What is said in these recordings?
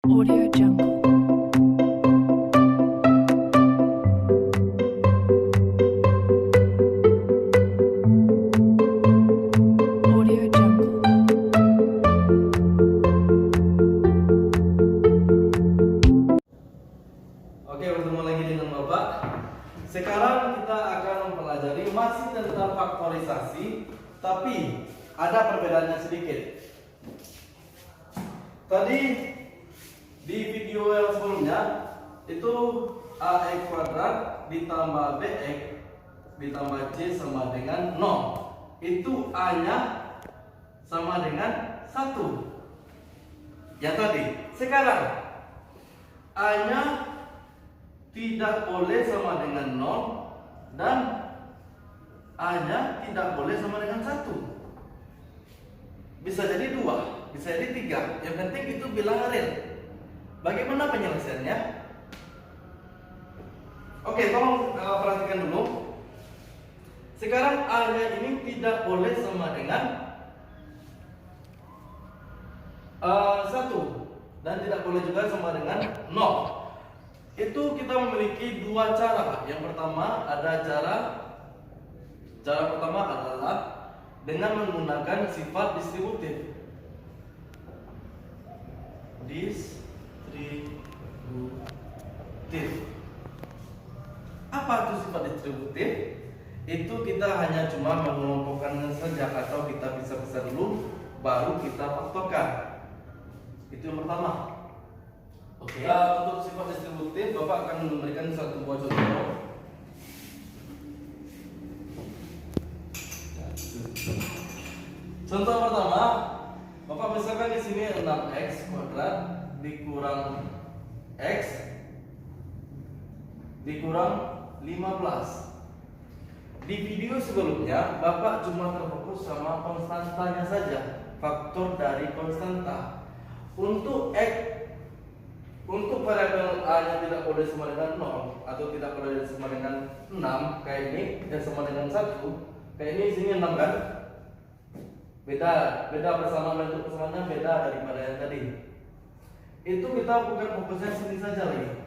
Audio Jungle. Audio Jungle. Oke, bertemu lagi dengan Bapak. Sekarang kita akan mempelajari masih tentang faktorisasi, tapi ada perbedaannya sedikit. Tadi di video yang sebelumnya itu ax kuadrat ditambah bx ditambah c sama dengan 0. Itu a-nya sama dengan 1. Yang tadi. Sekarang a-nya tidak boleh sama dengan 0 dan a-nya tidak boleh sama dengan 1. Bisa jadi 2, bisa jadi 3. Yang penting itu bilangan real. Bagaimana penyelesaiannya? Oke, tolong perhatikan dulu. Sekarang a-nya ini tidak boleh sama dengan 1 dan tidak boleh juga sama dengan 0. Itu kita memiliki dua cara. Yang pertama ada cara pertama adalah dengan menggunakan sifat distributif. Apa itu sifat distributif? Itu kita hanya cuma mengelompokkan saja, atau kita bisa dulu baru kita faktorkan. Itu yang pertama. Oke. Untuk sifat distributif, Bapak akan memberikan satu buah contoh. Contoh pertama, Bapak misalkan di sini 6x kuadrat dikurang x dikurang 15. Di video sebelumnya, Bapak cuma terfokus sama konstantanya saja, faktor dari konstanta. Untuk variabel a-nya tidak boleh sama dengan 0 atau tidak boleh sama dengan 6 kayak ini, dan sama dengan 1 kayak ini. Sini 6 kan? Beda persamaan, bentuk persamaannya beda daripada yang tadi. Itu kita bukan fokusnya sini saja lagi.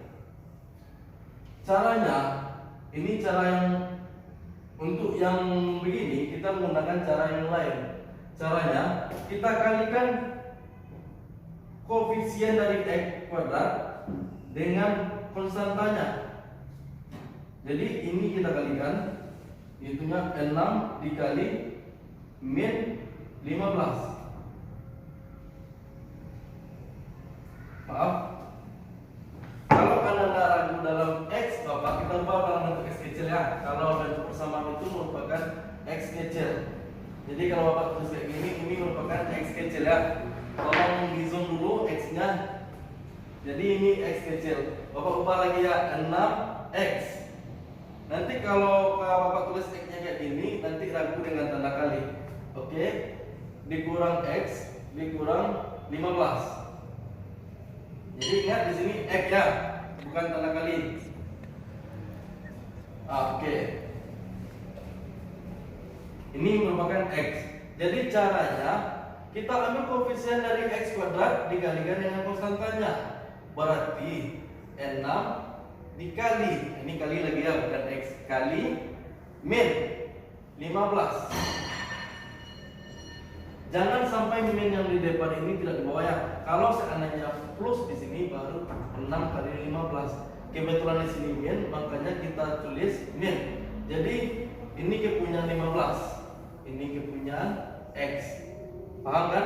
Caranya, ini cara yang untuk yang begini kita menggunakan cara yang lain. Caranya kita kalikan koefisien dari x kuadrat dengan konstantanya. Jadi ini kita kalikan, itunya 6 dikali min 15. Maaf, kalau Anda ragu dalam x, Bapak kita ubah dalam bentuk x kecil ya. Kalau bentuk persamaan itu merupakan x kecil. Jadi kalau Bapak tulis kayak gini, ini merupakan x kecil ya. Tolong di zoom dulu x-nya. Jadi ini x kecil. Bapak ubah lagi ya, 6x. Nanti kalau Bapak tulis x-nya kayak gini, nanti ragu dengan tanda kali. Oke? Dikurang x dikurang 15. Jadi ingat di sini x ya, bukan tanda kali. Oke. Ini merupakan x. Jadi caranya kita ambil koefisien dari x kuadrat dikalikan dengan konstantanya. Berarti 6 dikali, ini kali lagi ya, bukan x, kali min 15. Jangan sampai min yang di depan ini tidak dibawa ya. Kalau seandainya plus di sini baru 6 kali 15. Kebetulan di sini min, makanya kita tulis min. Jadi ini kepunyaan 15, ini kepunyaan x. Paham kan?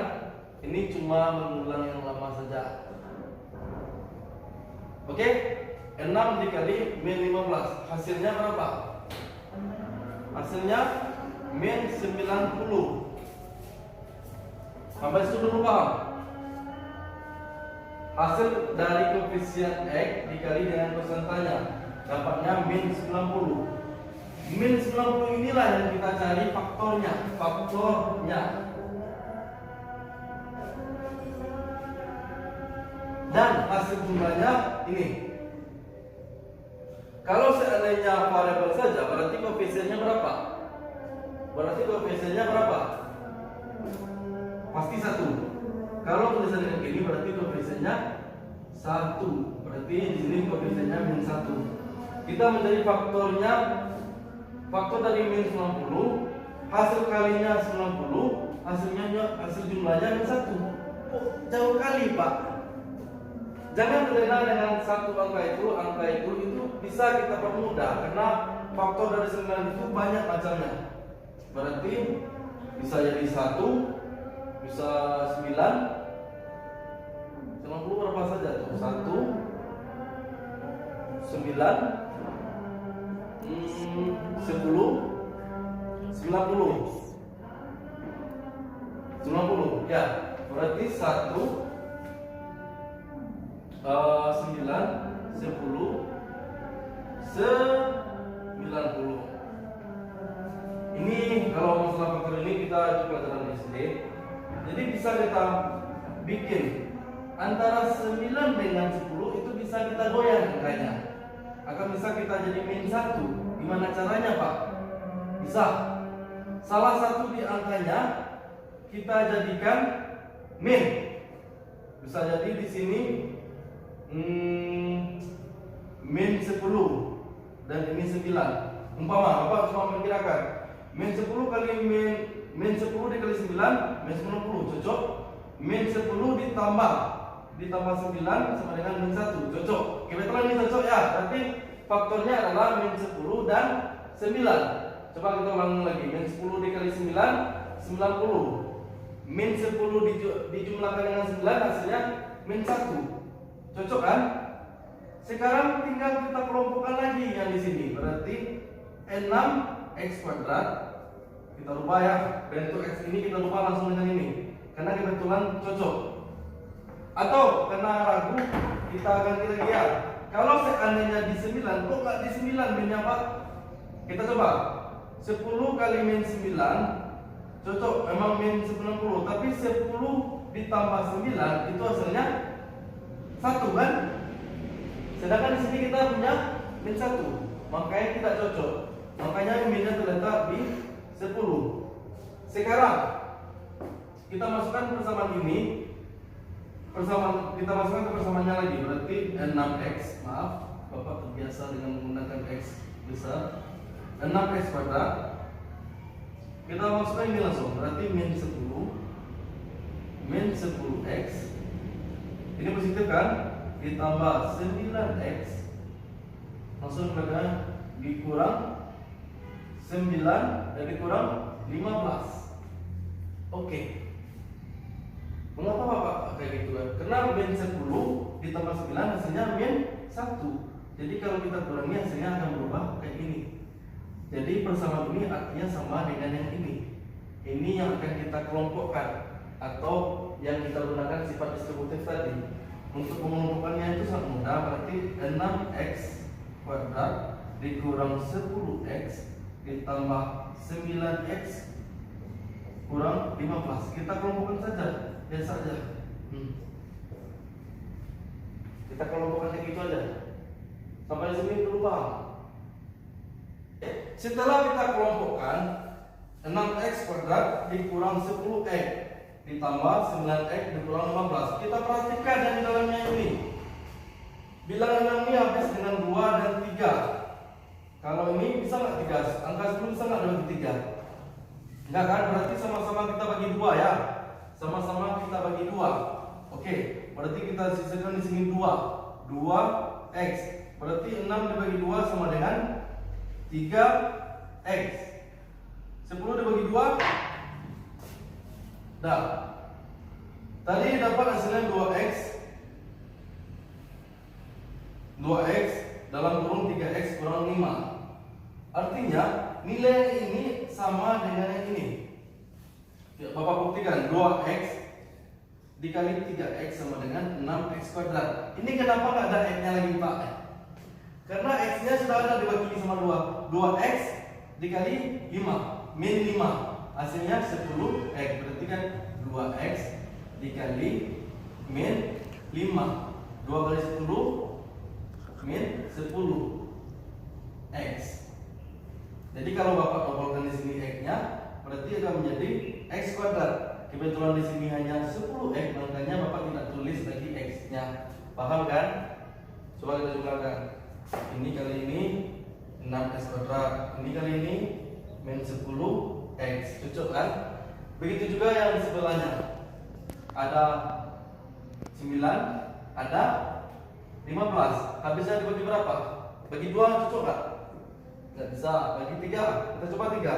Ini cuma mengulang yang lama saja. Oke? 6 dikali min 15. Hasilnya berapa? Hasilnya min 90. Sampai situ dulu paham? Hasil dari koefisien x dikali dengan konstantanya dapatnya min 90. Min 90 inilah yang kita cari faktornya. Dan hasil jumlahnya ini. Kalau seandainya variabel saja, berarti koefisiennya berapa? Pasti 1. Kalau tulisannya begini berarti koefisiennya 1. Berarti di sini koefisiennya min 1. Kita mencari faktornya, faktor dari min 90, hasil kalinya 90, hasil jumlahnya min 1. Oh, jauh kali Pak. Jangan terlena dengan satu angka itu bisa kita permudah karena faktor dari 9 itu banyak macamnya. Berarti bisa jadi 1, bisa 9 berapa saja tuh? 1 9 10 90 ya, berarti 1 9 10 90. Ini kalau masalah faktor ini kita di pelajaran SD. Jadi bisa kita bikin antara 9 dengan 10 itu bisa kita goyang angkanya. Akan bisa kita jadi min 1. Gimana caranya Pak? Bisa. Salah satu di angkanya kita jadikan min. Bisa jadi di sini min 10 dan ini 9. Umpama Bapak cuma memperkirakan min 10 kali min 10 dikali 9 min 90 cocok. Min 10 ditambah 9 sama dengan min 1 cocok. Kebetulan ini cocok ya. Berarti faktornya adalah min 10 dan 9. Coba kita ulang lagi. Min 10 dikali 9 90. Min 10 dijumlahkan dengan 9 hasilnya min 1. Cocok kan? Sekarang tinggal kita kelompokkan lagi yang di sini. Berarti 6x kuadrat kita rubah ya. Bentuk x ini kita rubah langsung dengan ini karena kebetulan cocok. Atau karena ragu kita ganti lagi ya. Kalau seandainya di 9, kok nggak di 9 minnya Pak? Kita coba 10 kali min 9 cocok, memang min 90. Tapi 10 ditambah 9 itu hasilnya 1 kan? Sedangkan di sini kita punya min 1, makanya tidak cocok. Makanya minnya terletak di 10. Sekarang kita masukkan persamaan ini. Kita masukkan ke persamaannya lagi. Berarti 6x, maaf, Bapak terbiasa dengan menggunakan x besar. 6x kuadrat. Kita masukkan ini langsung. Berarti min 10x. Ini positif kan? Ditambah 9x langsung dengan dikurang 9 dan dikurang 15. Oke. Mengapa Bapak kayak gitu kan? Karena min 10 ditambah 9 hasilnya min 1. Jadi kalau kita kurangi hasilnya akan berubah kayak gini. Jadi persamaan ini artinya sama dengan yang ini. Ini yang akan kita kelompokkan atau yang kita gunakan sifat distributif tadi. Untuk mengelompokkannya itu sangat mudah. Berarti 6x kuadrat dikurang 10x ditambah 9x kurang 15. Kita kelompokkan saja, biasa saja. Kita kelompokkan kayak gitu aja. Sampai di sini dulu paham. Setelah kita kelompokkan 6x kuadrat dikurang 10x ditambah 9x dikurang 15. Kita perhatikan yang di dalamnya ini. Bilangan 6 ini habis dengan 2 dan 3. Kalau ini bisa nggak 3? Angka 10 bisa nggak dengan 3? Enggak kan? Berarti sama-sama kita bagi 2 ya. Sama-sama kita bagi 2. Oke, berarti kita sisihkan di sini 2. 2x. Berarti 6 dibagi 2 sama dengan 3x. 10 dibagi 2. Dah. Tadi dapat hasilnya 2x. 2x dalam kurung 3x kurang 5. Artinya nilai ini sama dengan yang ini. Ya, Bapak buktikan 2x dikali 3x sama dengan 6x kuadrat. Ini kenapa nggak ada x-nya lagi Pak? Karena x-nya sudah ada dibagi sama 2. 2x dikali 5 min 5. Hasilnya 10x. Berarti kan 2x dikali min 5. 2 kali 10 min 10x. Jadi kalau Bapak totalkan di sini x-nya, berarti akan menjadi x kuadrat. Kebetulan di sini hanya 10x, makanya Bapak tidak tulis lagi x-nya. Paham kan? Coba kita jumlahkan. Ini kali ini 6x kuadrat. Ini kali ini min 10x. Cocok kan? Begitu juga yang sebelahnya. Ada 9, ada 15. Habisnya dibagi berapa? Bagi 2 cocok nggak? Nggak bisa. Bagi 3. Kita coba 3.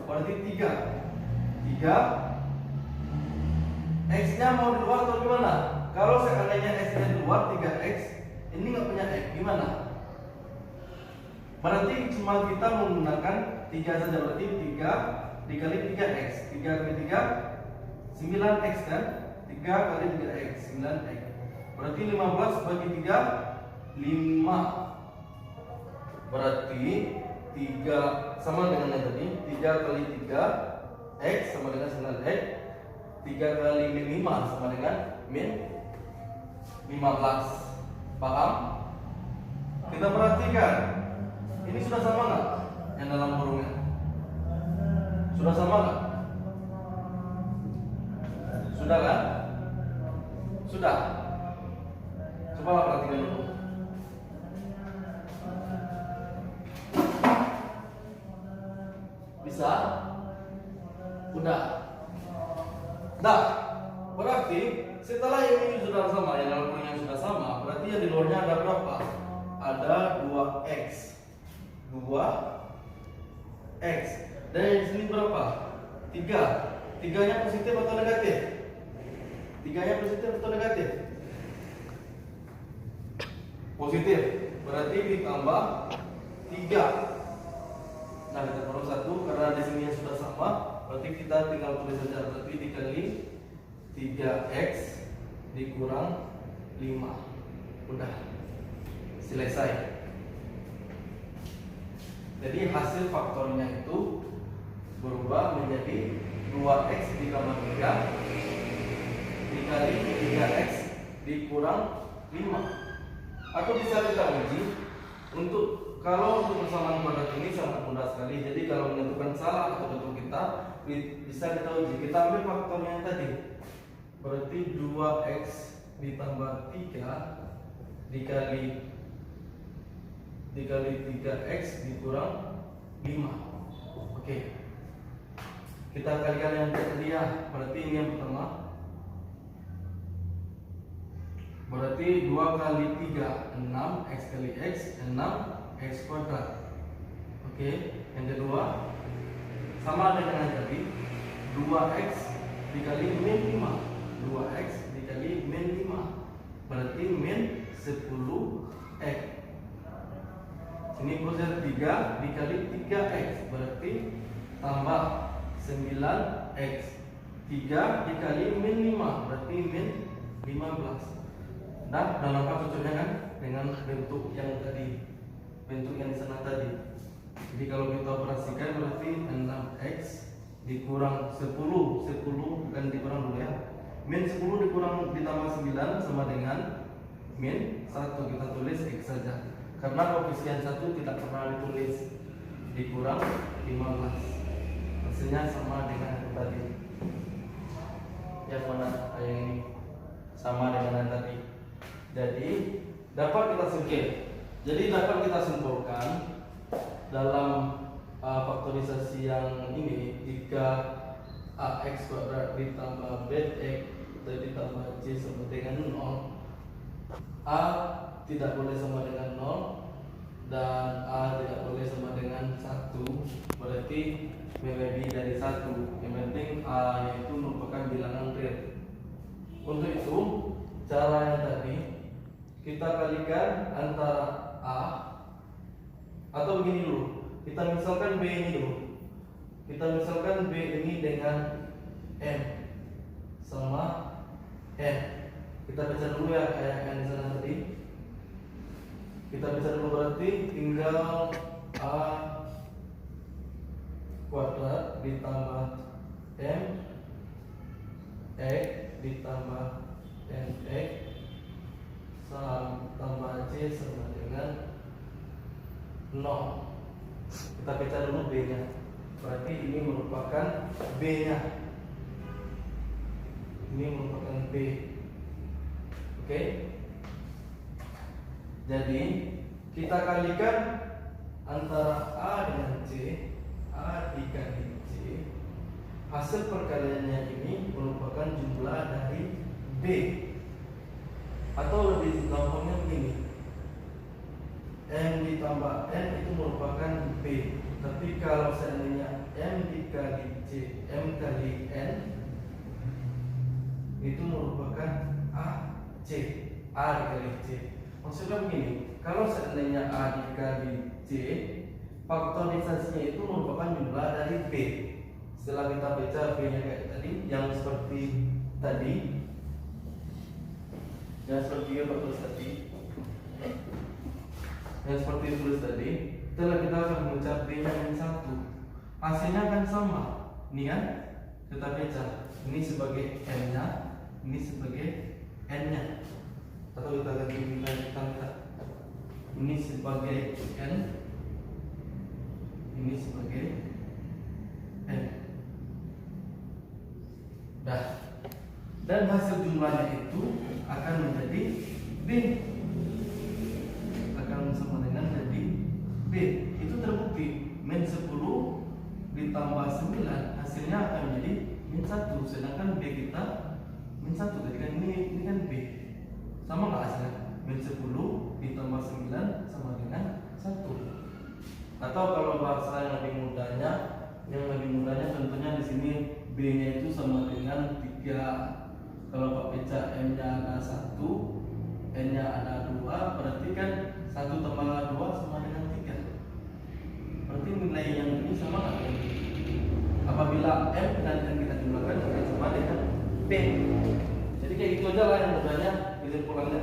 Berarti 3 X-nya mau di luar atau gimana? Kalau seandainya X-nya di luar 3x, ini nggak punya X, gimana? Berarti cuma kita menggunakan 3 saja. Berarti 3 dikali 3x. 3 kali 3 9x kan? 3 kali 3x 9x. Berarti 15 bagi 3 5. Berarti 3 sama dengan yang tadi. 3 kali 3 x sama dengan 9x. 3 kali min 5 sama dengan min 15. Paham? Kita perhatikan. Ini sudah sama nggak? Yang dalam kurungnya sudah sama nggak? Sudah kan? Sudah. Coba perhatikan dulu. Bisa? Udah. Nah, berarti setelah yang ini sudah sama, yang dalam kurungnya sudah sama, berarti yang di luarnya ada berapa? Ada 2x. 2x. Dan yang di sini berapa? 3. 3-nya positif atau negatif? 3-nya positif atau negatif? Positif. Berarti ditambah 3. Nah, kita perlu 1 karena di sini yang sudah sama, berarti kita tinggal tulis saja. Berarti dikali 3x dikurang 5. Udah. Selesai. Jadi hasil faktornya itu berubah menjadi 2x ditambah 3 dikali 3x dikurang 5. Atau bisa kita uji untuk kalau untuk persamaan kuadrat ini sangat mudah sekali. Jadi kalau menentukan salah atau betul kita bisa kita uji. Kita ambil faktornya yang tadi. Berarti 2x ditambah 3 dikali 3x dikurang 5. Oke. Kita kalikan yang tadi ya. Berarti ini yang pertama. Berarti 2 kali 3 6 x kali x 6x kuadrat. Oke. Yang kedua sama dengan yang tadi 2x dikali min 5. 2x dikali min 5 berarti min 10x. Ini proses 3 dikali 3x berarti tambah 9x. 3 dikali min 5 berarti min 15. Nah, dalam apa cocoknya kan dengan bentuk yang tadi, bentuk yang di sana tadi. Jadi kalau kita operasikan berarti 6x dikurang 10 bukan dikurang dulu ya. Min 10 dikurang ditambah 9 sama dengan min 1. Kita tulis x saja. Karena koefisien 1 tidak pernah ditulis. Dikurang 15. Hasilnya sama dengan yang tadi. Yang mana? Yang ini sama dengan yang tadi. Jadi dapat kita simpulkan dalam faktorisasi yang ini, jika ax kuadrat ditambah bx ditambah c sama dengan 0, a tidak boleh sama dengan 0 dan a tidak boleh sama dengan 1. Berarti melebihi dari 1. Yang penting a yaitu merupakan bilangan real. Untuk itu cara yang tadi kita kalikan antara a, atau begini dulu. Kita misalkan b ini dulu. Kita misalkan b ini dengan m sama n. Kita baca dulu ya kayak yang di sana tadi. Kita baca dulu berarti tinggal a kuadrat ditambah m x ditambah n x tambah c sama dengan 0. Kita baca dulu b nya. Berarti ini merupakan b nya. Ini merupakan b. Oke. Jadi kita kalikan antara A dengan C, A dikali C. Hasil perkaliannya ini merupakan jumlah dari B. Atau lebih gampangnya begini, M ditambah N itu merupakan B. Tapi kalau seandainya M dikali C, M kali N itu merupakan AC, A dikali C. Maksudnya begini, kalau seandainya A dikali C, faktorisasinya itu merupakan jumlah dari B. Setelah kita baca B-nya kayak tadi, yang seperti tadi, yang seperti apa tulis tadi, yang seperti tulis tadi, setelah kita akan membaca B-nya yang satu, hasilnya akan sama. Ini kan kita baca, ini sebagai M-nya, ini sebagai N-nya. Atau kita ganti kita ini sebagai N, ini sebagai N. Dan hasil jumlahnya itu akan menjadi B, akan sama dengan jadi B. Itu terbukti min 10 ditambah 9 hasilnya akan menjadi min 1, sedangkan B kita min 1. Jadi kan ini kan B, sama nggak hasilnya? Min 10 ditambah 9 sama dengan 1. Atau kalau bahasa yang lebih mudahnya contohnya di sini B-nya itu sama dengan 3. Kalau Pak baca M-nya ada 1, N-nya ada 2, berarti kan 1 tambah 2 sama dengan 3. Berarti nilai yang ini sama nggak dengan B? Apabila M dan N kita jumlahkan akan sama dengan B. Jadi kayak gitu aja lah yang mudahnya kesimpulannya.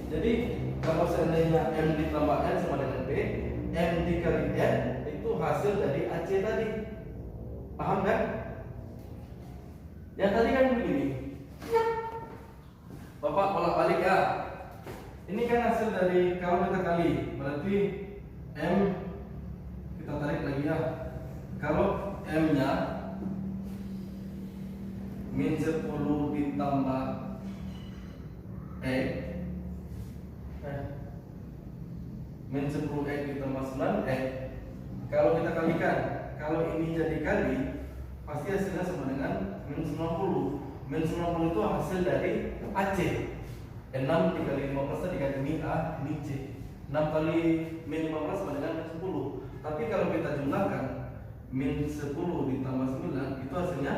Jadi kalau seandainya M ditambah N sama dengan B, M dikali N itu hasil dari AC tadi. Paham kan? Yang tadi kan begini, Bapak bolak-balik ya. Ini kan hasil dari kalau kita kali, berarti M kita tarik lagi ya. Kalau M-nya min 10 ditambah min 10 ditambah 9 kalau kita kalikan, kalau ini jadi kali, pasti hasilnya sama dengan min 90. Min 90 itu hasil dari AC. 6 dikali 15 dikali min A, min C. 6 kali min 15 sama dengan min 10. Tapi kalau kita jumlahkan, min 10 ditambah 9 itu hasilnya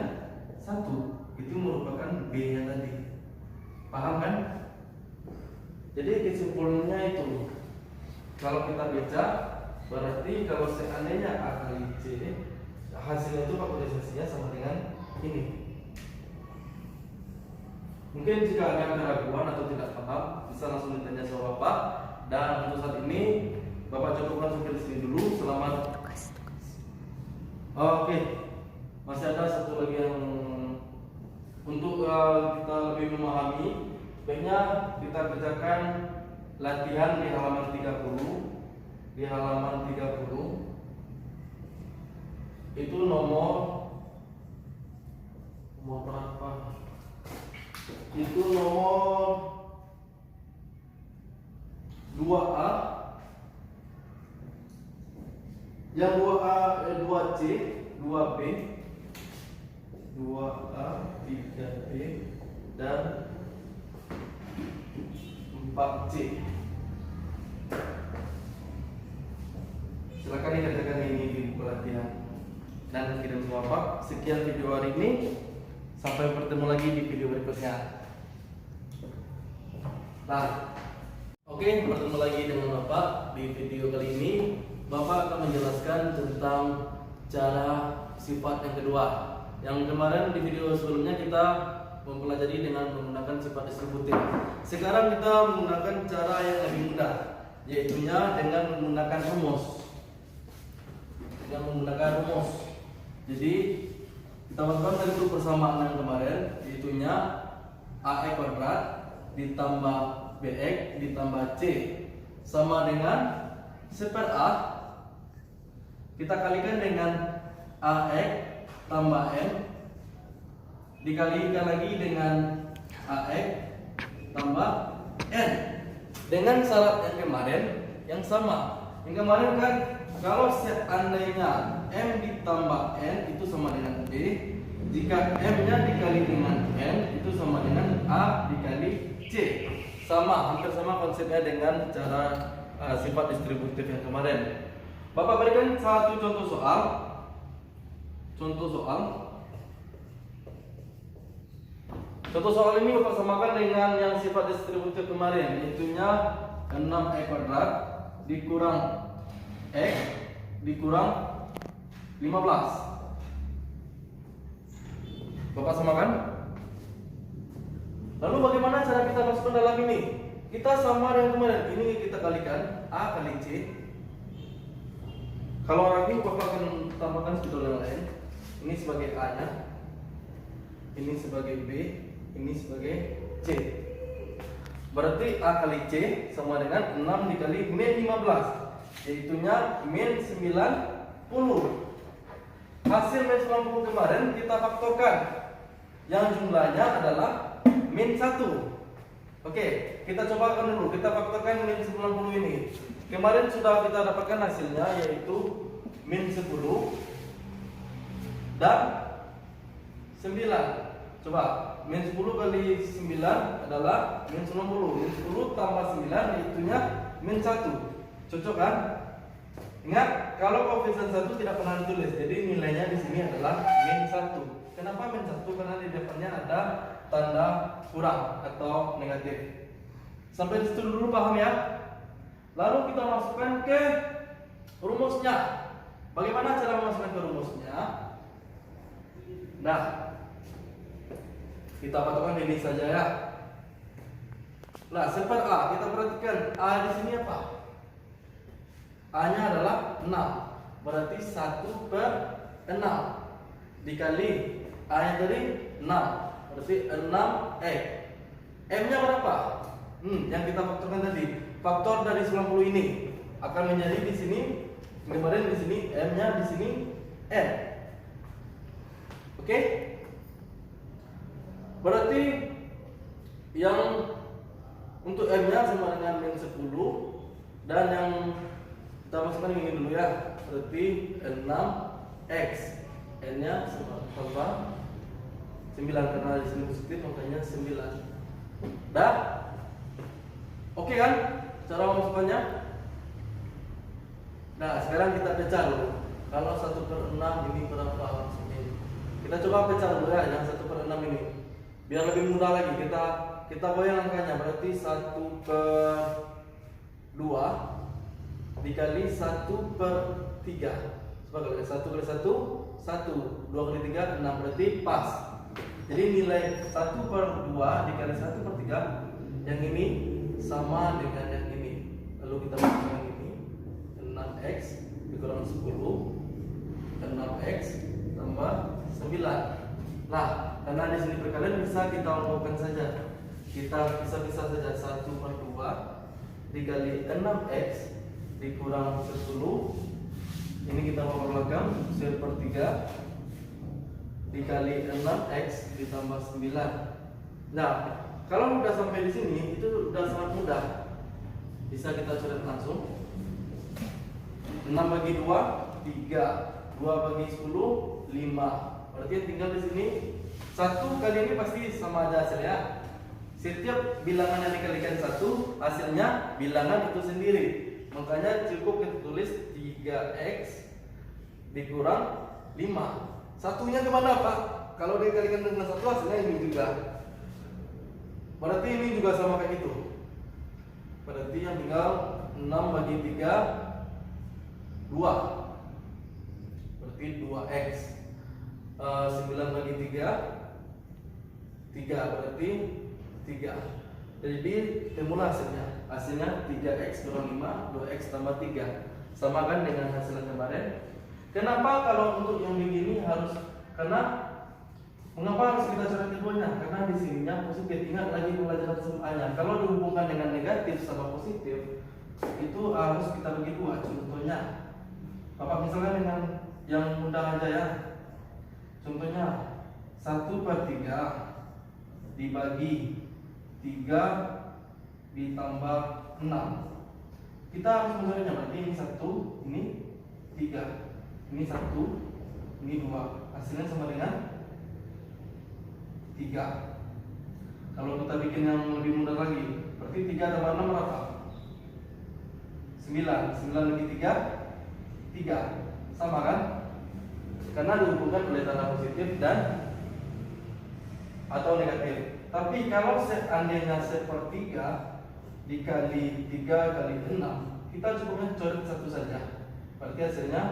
1. Itu merupakan B-nya tadi. Paham kan? Jadi kesimpulannya itu, kalau kita baca, berarti kalau seandainya A kali C, hasilnya itu faktorisasinya sama dengan ini. Mungkin jika ada keraguan atau tidak paham, bisa langsung ditanya sama Bapak. Dan untuk saat ini, Bapak cukupkan sampai di sini dulu. Selamat. Oke, masih ada satu lagi yang untuk kita lebih memahami. Baiknya kita kerjakan latihan di halaman 30. Di halaman 30 itu nomor berapa? Itu nomor 2A. Yang 2A, 2C, 2B, 2A, 3B dan 4C. Silakan dikerjakan ini di pelatihan dan kirim semua Pak. Sekian video hari ini. Sampai bertemu lagi di video berikutnya. Nah, oke, bertemu lagi dengan Bapak di video kali ini. Bapak akan menjelaskan tentang cara sifat yang kedua. Yang kemarin di video sebelumnya kita mempelajari dengan menggunakan sifat distributif. Sekarang kita menggunakan cara yang lebih mudah, yaitunya dengan menggunakan rumus. Jadi teman-teman dari itu persamaan yang kemarin, yaitunya AX kuadrat ditambah BX ditambah C sama dengan seper A. Kita kalikan dengan AX tambah M dikalikan lagi dengan AX tambah N. dengan syarat yang kemarin yang sama. Yang kemarin kan kalau seandainya M ditambah N itu sama dengan B, jika M-nya dikali dengan N itu sama dengan A dikali C. Sama, hampir sama konsepnya dengan cara sifat distributif yang kemarin. Bapak berikan satu contoh soal. Contoh soal ini Bapak samakan dengan yang sifat distributif kemarin, yaitunya 6x kuadrat dikurang X dikurang 15. Bapak samakan. Lalu bagaimana cara kita masukkan dalam ini? Kita sama dengan kemarin. Ini kita kalikan A kali C. Kalau orang ini Bapak akan tambahkan spidol yang lain. Ini sebagai A nya, ini sebagai B, ini sebagai C. Berarti A kali C sama dengan 6 dikali min 15, yaitunya min 90. Hasil min 90 kemarin kita faktorkan, yang jumlahnya adalah min 1. Oke, kita cobakan dulu. Kita faktorkan min 90 ini. Kemarin sudah kita dapatkan hasilnya, yaitu min 10 dan 9. Coba, min 10 kali 9 adalah min 90. Min 10 tambah 9 yaitunya min 1. Cocok kan? Ingat, kalau koefisien 1 tidak pernah ditulis. Jadi nilainya di sini adalah min 1. Kenapa min 1? Karena di depannya ada tanda kurang atau negatif. Sampai di situ dulu paham ya? Lalu kita masukkan ke rumusnya. Bagaimana cara memasukkan ke rumusnya? Nah, kita patokan ini saja ya. Nah, sifat A, kita perhatikan A di sini apa? A-nya adalah 6. Berarti 1 per 6 dikali A-nya tadi 6. Berarti 6x. M-nya berapa? Yang kita faktorkan tadi. Faktor dari 90 ini akan menjadi di sini, kemarin di sini M-nya, di sini N. Oke? Berarti yang untuk M-nya sama dengan min 10, dan yang kita masukkan ini dulu ya. Berarti 6x. N-nya sama 9, karena di sini positif makanya 9. Dah? Oke kan? Cara memasukkannya? Nah, sekarang kita pecah dulu. Kalau 1 per 6 ini berapa maksudnya? Kita coba pecah dulu ya, yang 1 per 6 ini. Biar lebih mudah lagi, kita goyang angkanya. Berarti 1 per 2 dikali 1 per 3. Coba kali 1 kali 1, 1. 2 kali 3, 6. Berarti pas. Jadi nilai 1 per 2 dikali 1 per 3, yang ini sama dengan yang ini. Lalu kita masukkan ini, 6x dikurang 10, 6x tambah 9. Nah, karena di sini perkalian bisa kita lakukan saja. Kita bisa saja 1 per 2 dikali 6x dikurang 10. Ini kita mau belakang 1 per 3 dikali 6x ditambah 9. Nah, kalau udah sampai di sini itu udah sangat mudah. Bisa kita coret langsung. 6 bagi 2, 3. 2 bagi 10, 5. Berarti tinggal di sini 1 kali ini pasti sama aja hasilnya. Setiap bilangan yang dikalikan 1, hasilnya bilangan itu sendiri. Makanya cukup kita tulis 3x dikurang 5. Satunya kemana Pak? Kalau dikalikan dengan 1, hasilnya ini juga. Berarti ini juga sama kayak gitu. Berarti yang tinggal 6 bagi 3, 2. Berarti 2x. 9 bagi 3, 3. Berarti 3. Jadi temulah hasilnya. Hasilnya 3x kurang 5, 2x tambah 3. Sama kan dengan hasil yang kemarin. Kenapa kalau untuk yang begini harus? Mengapa harus kita coret keduanya? Karena di sininya positif. Ingat lagi pelajaran sebelumnya. Kalau dihubungkan dengan negatif sama positif, itu harus kita bagi 2. Contohnya, Bapak misalnya dengan yang mudah aja ya. Contohnya 1 per 3 dibagi 3 ditambah 6. Kita harus mencarinya, berarti ini 1, ini 3, ini 1, ini 2. Hasilnya sama dengan 3. Kalau kita bikin yang lebih mudah lagi, berarti 3 tambah 6 berapa? 9. 9 lebih 3, 3. Sama kan? Karena dihubungkan oleh tanda positif dan atau negatif. Tapi kalau seandainya sepertiga dikali 3 kali 6, kita cukup coret satu saja. Berarti hasilnya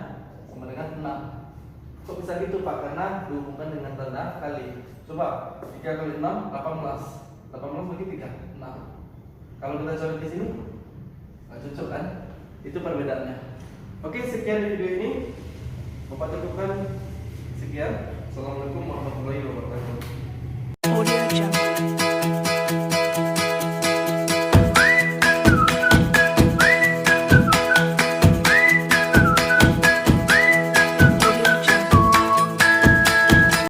sama dengan 6. Kok bisa gitu Pak? Karena dihubungkan dengan tanda kali. Coba 3 kali 6, 18. 18 bagi 3, 6. Kalau kita coret di sini, nggak cocok kan? Itu perbedaannya. Oke, sekian di video ini. Bapak cukupkan sekian. Assalamualaikum warahmatullahi wabarakatuh. Audio Jungle.